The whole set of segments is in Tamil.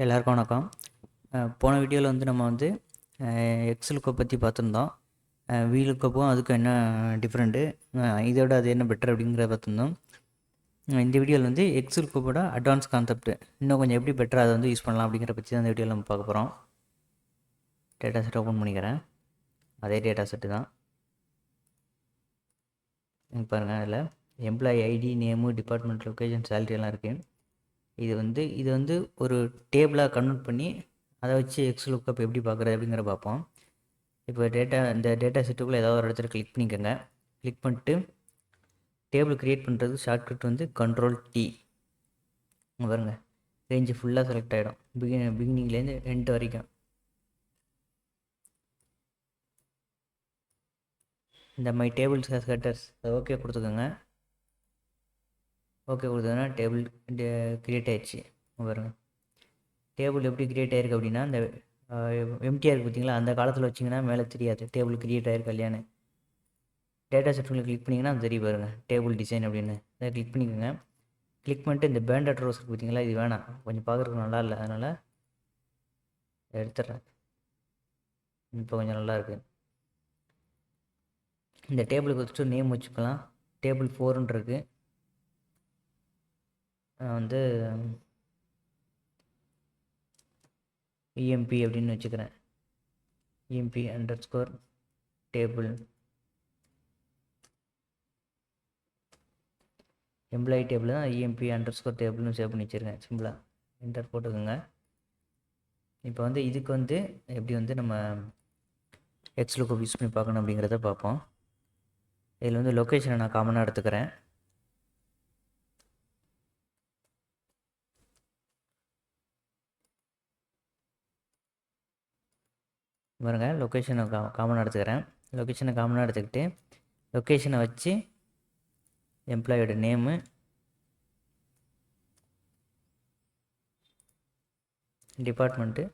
எல்லாருக்கும் வணக்கம். போன வீடியோவில் நம்ம எக்ஸலுக்கை பற்றி பார்த்துருந்தோம். வீலுக்கப்பும் அதுக்கும் என்ன டிஃப்ரெண்ட்டு, இதோட அது என்ன பெட்டர் அப்படிங்கிறத பார்த்துருந்தோம். இந்த வீடியோவில் எக்ஸலுக்கப்போட அட்வான்ஸ் கான்செப்ட் இன்னும் கொஞ்சம் எப்படி பெட்டராக அதை யூஸ் பண்ணலாம் அப்படிங்கிற பற்றி தான் இந்த வீடியோவில் நம்ம பார்க்க போகிறோம். டேட்டா செட் ஓப்பன் பண்ணிக்கிறேன். அதே டேட்டா செட்டு தான் பாருங்கள். அதில் employee ID, name, department, location, salary எல்லாம் இருக்குது. இது ஒரு டேபிளாக கன்வெர்ட் பண்ணி அதை வச்சு எக்ஸலுக்கப் எப்படி பார்க்குறது அப்படிங்கிற பார்ப்போம். இப்போ இந்த டேட்டா செட்டுக்குள்ளே ஏதாவது ஒரு இடத்துல கிளிக் பண்ணிக்கோங்க. கிளிக் பண்ணிட்டு டேபிள் க்ரியேட் பண்ணுறது ஷார்ட்கட் Ctrl+T. பாருங்க, ரேஞ்சு ஃபுல்லாக செலக்ட் ஆகிடும், பிகினிங்லேருந்து எண்ட் வரைக்கும். இந்த my tables has headers okay கொடுத்துக்கோங்க. ஓகே கொடுத்ததுன்னா டேபிள் க்ரியேட் ஆயிடுச்சு. பாருங்க, டேபிள் எப்படி க்ரியேட் ஆகிருக்கு அப்படின்னா, இந்த எம்டிஆர் இருக்குது பார்த்தீங்களா, அந்த காலத்தில் வச்சிங்கன்னா மேலே தெரியாது டேபிள் க்ரியேட் ஆகிருக்கு இல்லையான்னு. டேட்டா செட்டுக்குள்ளே கிளிக் பண்ணிங்கன்னா அது தெரிய பாருங்கள், டேபிள் டிசைன் அப்படின்னு. அதை கிளிக் பண்ணிக்கோங்க. கிளிக் பண்ணிட்டு இந்த பேண்டட் ரோஸ் இருக்குது பார்த்தீங்களா, இது வேணாம், கொஞ்சம் பார்க்குறதுக்கு நல்லா இல்லை, அதனால் எடுத்துட்றேன். இப்போ கொஞ்சம் நல்லா இருக்குது. இந்த டேபிளுக்கு வச்சுட்டு நேம் வச்சுக்கலாம். டேபிள் 4 இருக்குது. இஎம்பி அப்படின்னு வச்சுக்கிறேன். இஎம்பி _ டேபிள். எம்ப்ளாயி டேபிள் தான் இஎம்பி _ டேபிள்னு சேவ் பண்ணி வச்சுருக்கேன். சிம்பிளாக என்டர் போட்டுக்கோங்க. இப்போ இதுக்கு எப்படி நம்ம எக்ஸலுக்கப் யூஸ் பண்ணி பார்க்கணும் அப்படிங்கிறத பார்ப்போம். இதில் லொக்கேஷனை நான் காமனாக எடுத்துக்கிறேன். பாருங்க, லொக்கேஷனை காமனாக எடுத்துக்கிறேன். லொக்கேஷனை காமனாக எடுத்துக்கிட்டு லொக்கேஷனை வச்சு எம்ப்ளாயோட நேமு, டிபார்ட்மெண்ட்டு,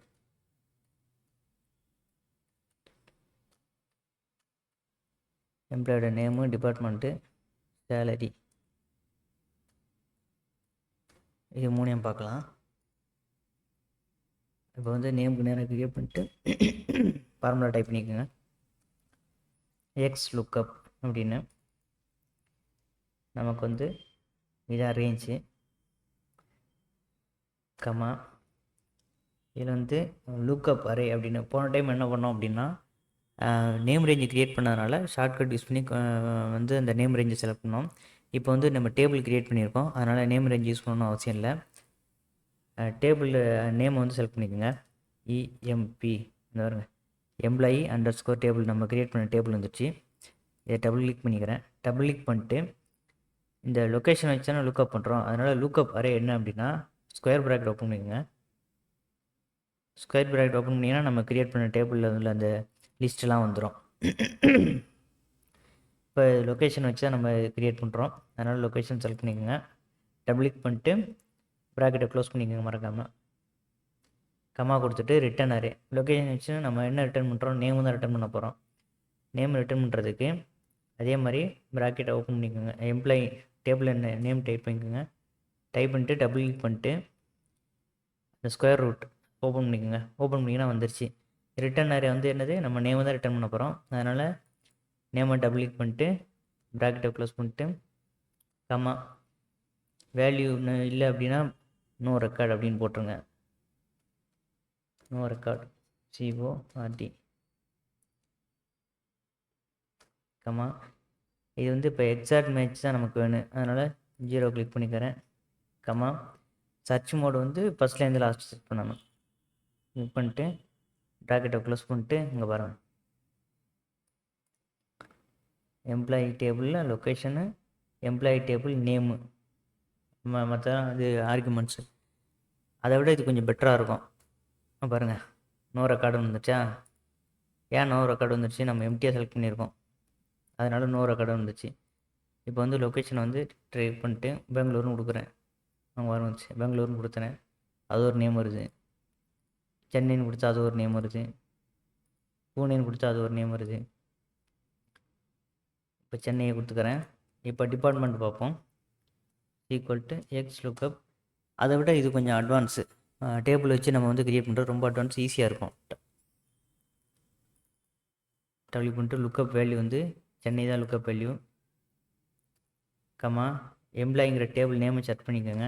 எம்ப்ளாயோட நேமு, டிபார்ட்மெண்ட்டு, சேலரி, இது மூணையும் பார்க்கலாம். இப்போ நேமுக்கு நேராக கிரியேட் பண்ணிட்டு ஃபார்முலா டைப் பண்ணிக்கோங்க. எக்ஸ்லுக்கப் அப்படின்னு நமக்கு இதான் ரேஞ்சு, கமா. இதில் லுக்கப் அரே அப்படின்னு போன டைம் என்ன பண்ணோம் அப்படின்னா, நேம் ரேஞ்சு க்ரியேட் பண்ணதுனால ஷார்ட்கட் யூஸ் பண்ணி அந்த நேம் ரேஞ்சை செலக்ட் பண்ணோம். இப்போ நம்ம டேபிள் க்ரியேட் பண்ணியிருக்கோம், அதனால் நேம் ரேஞ்ச் யூஸ் பண்ணணும் அவசியம் இல்லை. டேபிள் நேம் செலக்ட் பண்ணிக்கோங்க. இஎம்பி இந்த வருங்க, எம்ப்ளாயி _ டேபிள் நம்ம க்ரியேட் பண்ண டேபிள் வந்துச்சு. இதை டபுள் கிளிக் பண்ணிக்கிறேன். டபுள் கிளிக் பண்ணிட்டு இந்த லொக்கேஷன் வச்சு தானே லுக்கப் பண்ணுறோம், அதனால் லுக்கப் அரே என்ன அப்படின்னா ஸ்கொயர் ப்ராக்கெட் ஓப்பன் பண்ணிக்கோங்க. ஸ்கொயர் ப்ராக்கெட் ஓப்பன் பண்ணிங்கன்னா நம்ம க்ரியேட் பண்ண டேபிளில் அந்த லிஸ்ட்டெலாம் வந்துடும். இப்போ லொக்கேஷன் வச்சு தான் நம்ம க்ரியேட் பண்ணுறோம், அதனால் லொக்கேஷன் செலக்ட் பண்ணிக்கோங்க. டபுள் கிளிக் பண்ணிட்டு ப்ராக்கெட்டை க்ளோஸ் பண்ணிக்கோங்க மறக்காமல். கமா கொடுத்துட்டு ரிட்டன் அரே. லொக்கேஷன் வச்சு நம்ம என்ன ரிட்டர்ன் பண்ணுறோம், நேம் தான் ரிட்டர்ன் பண்ண போகிறோம். நேம் ரிட்டர்ன் பண்ணுறதுக்கு அதே மாதிரி ப்ராக்கெட்டை ஓப்பன் பண்ணிக்கோங்க. எம்ப்ளாயி டேபிள் என்ன நேம் டைப் பண்ணிக்கோங்க. டைப் பண்ணிட்டு டபுள் கிளிக் பண்ணிட்டு இந்த ஸ்கொயர் ரூட் ஓப்பன் பண்ணிக்கோங்க. ஓப்பன் பண்ணிங்கன்னா வந்துருச்சு. ரிட்டன் அரே என்னது, நம்ம நேம் தான் ரிட்டர்ன் பண்ண போகிறோம், அதனால் நேமை டபுள் கிளிக் பண்ணிட்டு ப்ராக்கெட்டை க்ளோஸ் பண்ணிட்டு கமா. வேல்யூ இல்லை அப்படின்னா நோ ரெக்கார்ட் அப்படின்னு போட்டுருங்க. No record CORD comma. இது இப்போ எக்ஸாக்ட் மேட்ச் தான் நமக்கு வேணும், அதனால் 0 கிளிக் பண்ணிக்கிறேன். கமா. சர்ச் மோடு ஃபஸ்ட்லேருந்து லாஸ்ட் செட் பண்ணணும். கிளிக் பண்ணிட்டு ப்ராக்கெட்டை க்ளோஸ் பண்ணிட்டு இங்கே பாருங்கள், எம்ப்ளாயி டேபிளில் லொக்கேஷனு, எம்ப்ளாயி டேபிள் நேமு, மற்ற அது ஆர்குமெண்ட்ஸு. அதை விட இது கொஞ்சம் பெட்டராக இருக்கும். பாருங்கள், நோ ரெக்கார்டு வந்துச்சா. ஏன் நோ ரெக்கார்டு வந்துச்சு, நம்ம எம்டியாக செலக்ட் பண்ணியிருக்கோம், அதனால் நோ ரெக்கார்டு வந்துச்சு. இப்போ லொக்கேஷனை ட்ரை பண்ணிட்டு பெங்களூர்னு கொடுக்குறேன். அவங்க வந்துச்சு, பெங்களூர்னு கொடுத்துறேன், அது ஒரு நேம் வருது. சென்னைன்னு கொடுத்தா அது ஒரு நேம் வருது. பூனேன்னு கொடுத்தா அது ஒரு நேம் வருது. இப்போ சென்னையை கொடுத்துக்கிறேன். இப்போ டிபார்ட்மெண்ட் பார்ப்போம். = எக்ஸ்லுக்கப். அதை விட இது கொஞ்சம் அட்வான்ஸு. டேபிள் வச்சு நம்ம வந்து கிரியேட் பண்ணுறது ரொம்ப அட்வான்ஸ் ஈஸியாக இருக்கும். டபிள்யூ பண்ணிட்டு லுக்கப் வேல்யூ வந்து சென்னை தான் லுக்கப் வேல்யூ, கமா எம்ப்ளாயிங்கிற டேபிள் நேமை செட் பண்ணிக்கோங்க.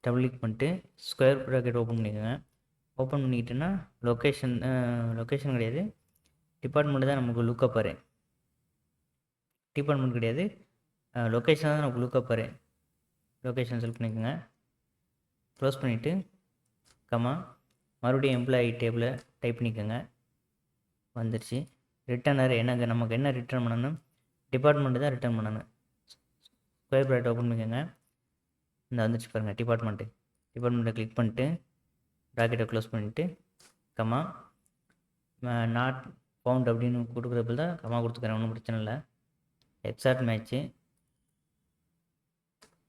டபுள் கிளிக் பண்ணிட்டு ஸ்கொயர் ப்ராக்கெட் ஓப்பன் பண்ணிக்கோங்க. ஓப்பன் பண்ணிக்கிட்டோன்னா லொக்கேஷன் கிடையாது, டிபார்ட்மெண்ட் தான் நமக்கு லுக்கப் அரே. டிபார்ட்மெண்ட் கிடையாது, லொக்கேஷன் தான் நமக்கு லுக்கப் அரே. லொக்கேஷன் செலக்ட் பண்ணிக்கோங்க. க்ளோஸ் பண்ணிவிட்டு கமா மறுபடியும் எம்ப்ளாயி டேபிளை டைப் பண்ணிக்கோங்க. வந்துடுச்சு. ரிட்டர்ன் அரே என்னங்க நமக்கு என்ன ரிட்டர்ன் பண்ணணும், டிபார்ட்மெண்ட்டு தான் ரிட்டர்ன் பண்ணணும். ஸ்கொயர் ப்ராக்கெட் ஓப்பன் பண்ணிக்கோங்க. இந்த வந்துடுச்சு பாருங்கள் டிபார்ட்மெண்ட்டை கிளிக் பண்ணிட்டு ப்ராக்கெட்டை க்ளோஸ் பண்ணிவிட்டு கமா நாட் ஃபவுண்ட் அப்படின்னு கொடுக்குறப்ப தான் கமா கொடுத்துக்கிறேன், ஒன்றும் பிரச்சனை இல்லை. எக்ஸாக்ட் மேட்ச்சு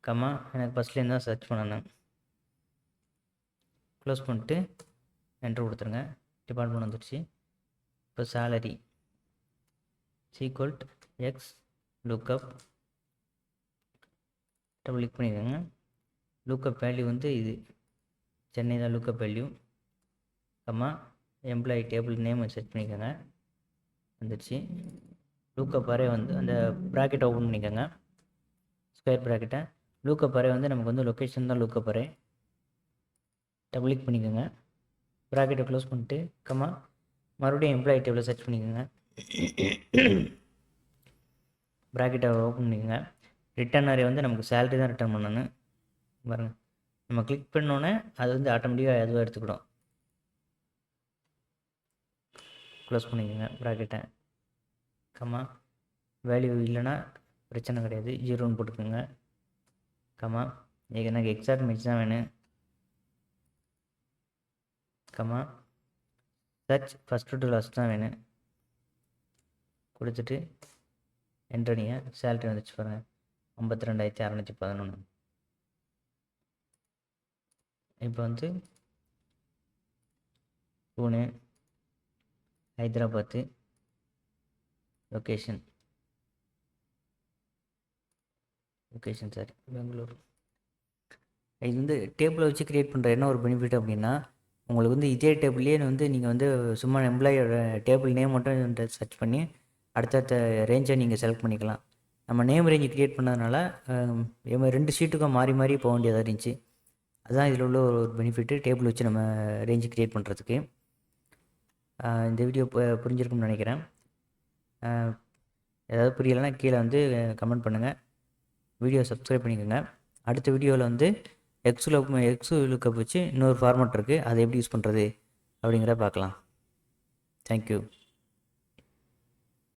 கமா எனக்கு ஃபஸ்ட்லேருந்து தான் சர்ச் பண்ணணும். க்ளோஸ் பண்ணிட்டு என்ட்ரு கொடுத்துருங்க. டிபார்ட்மெண்ட் வந்துடுச்சு. இப்போ salary சீக்வல்ட் X lookup double click பண்ணிக்கோங்க. லுக்கப் வேல்யூ வந்து இது சென்னை தான் லுக்கப் வேல்யூ, கம்மா எம்ப்ளாயி டேபிள் நேம் செட் பண்ணிக்கோங்க. வந்துடுச்சு. லுக்கப் அரே வந்து அந்த ப்ராக்கெட்டை ஓப்பன் பண்ணிக்கோங்க, ஸ்கொயர் ப்ராக்கெட்டை. லுக்கப் அரே வந்து நமக்கு வந்து லொக்கேஷன் தான் லுக்கப் அரே. டபுள் கிளிக் பண்ணிக்கோங்க. ப்ராக்கெட்டை க்ளோஸ் பண்ணிட்டு கம்மா மறுபடியும் எம்ப்ளாயி டேபிளை சர்ச் பண்ணிக்கோங்க. ப்ராக்கெட்டை ஓப்பன் பண்ணிக்கோங்க. ரிட்டர்ன் அரே வந்து நமக்கு சேலரி தான் ரிட்டர்ன் பண்ணணும் பாருங்கள். நம்ம கிளிக் பண்ணோன்னே அது வந்து ஆட்டோமேட்டிக்காக அதுவாக எடுத்துக்கிடும். க்ளோஸ் பண்ணிக்கோங்க ப்ராக்கெட்டை. கம்மா வேல்யூ இல்லைன்னா பிரச்சனை கிடையாது, 0ன்னு போட்டுக்கோங்க. கம்மா எனக்கு எக்ஸாக்ட் மேட்ச் தான் வேணும். கம்மா சர்ச் ஃபஸ்ட்டு டு லாஸ்ட் தான் வேணும் கொடுத்துட்டு என்ட்ரடிங்க. சேலரி வந்துச்சு பாருங்கள் 52,611. இப்போ வந்து பூனே ஹைதராபாத்து லொக்கேஷன் சாரி பெங்களூர். இது வந்து டேபிளை வச்சு க்ரியேட் பண்ணுற என்ன ஒரு பெனிஃபிட் அப்படின்னா, உங்களுக்கு வந்து இதே டேபிள்லேயே வந்து நீங்கள் வந்து சும்மா எம்ப்ளாயோட டேபிள் நேம் மட்டும் சர்ச் பண்ணி அடுத்தடுத்த ரேஞ்சை நீங்கள் செலக்ட் பண்ணிக்கலாம். நம்ம நேம் ரேஞ்சு க்ரியேட் பண்ணதுனால 2 ஷீட்டுக்கும் மாறி மாறி போக வேண்டியதாக இருந்துச்சு. அதுதான் இதில் உள்ள ஒரு பெனிஃபிட்டு, டேபிள் வச்சு நம்ம ரேஞ்சு க்ரியேட் பண்ணுறதுக்கு. இந்த வீடியோ புரிஞ்சிருக்கும்னு நினைக்கிறேன். ஏதாவது புரியலைன்னா கீழே வந்து கமெண்ட் பண்ணுங்கள். வீடியோ சப்ஸ்கிரைப் பண்ணிக்கோங்க. அடுத்த வீடியோவில் வந்து எக்ஸ் லுக்கப் வச்சு இன்னொரு ஃபார்மேட் இருக்குது, அதை எப்படி யூஸ் பண்ணுறது அப்படிங்கிறத பார்க்கலாம். தேங்க்யூ.